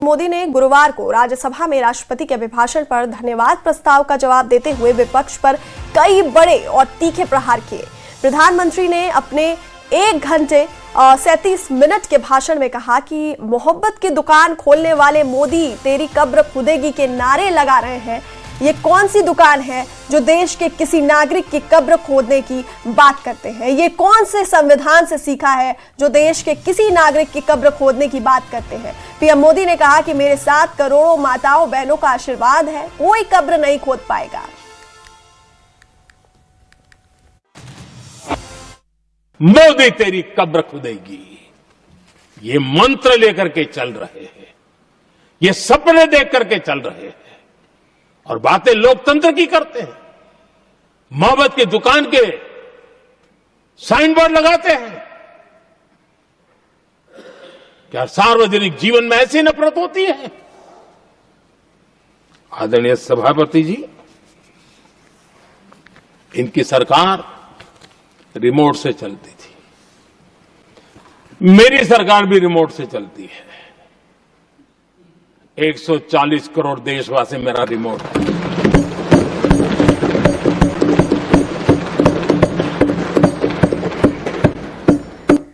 मोदी ने गुरुवार को राज्यसभा में राष्ट्रपति के अभिभाषण पर धन्यवाद प्रस्ताव का जवाब देते हुए विपक्ष पर कई बड़े और तीखे प्रहार किए। प्रधानमंत्री ने अपने 1 घंटे 37 मिनट के भाषण में कहा कि मोहब्बत की दुकान खोलने वाले मोदी तेरी कब्र खुदेगी के नारे लगा रहे हैं। ये कौन सी दुकान है जो देश के किसी नागरिक की कब्र खोदने की बात करते हैं? ये कौन से संविधान से सीखा है जो देश के किसी नागरिक की कब्र खोदने की बात करते हैं? पीएम मोदी ने कहा कि मेरे साथ करोड़ों माताओं बहनों का आशीर्वाद है, कोई कब्र नहीं खोद पाएगा। मोदी तेरी कब्र खुदेगी, ये मंत्र लेकर के चल रहे हैं, ये सपने देख करके चल रहे हैं और बातें लोकतंत्र की करते हैं। मोहब्बत की दुकान के साइन बोर्ड लगाते हैं। क्या सार्वजनिक जीवन में ऐसी नफरत होती है? आदरणीय सभापति जी, इनकी सरकार रिमोट से चलती थी, मेरी सरकार भी रिमोट से चलती है। 140 करोड़ देशवासी मेरा रिमोट है।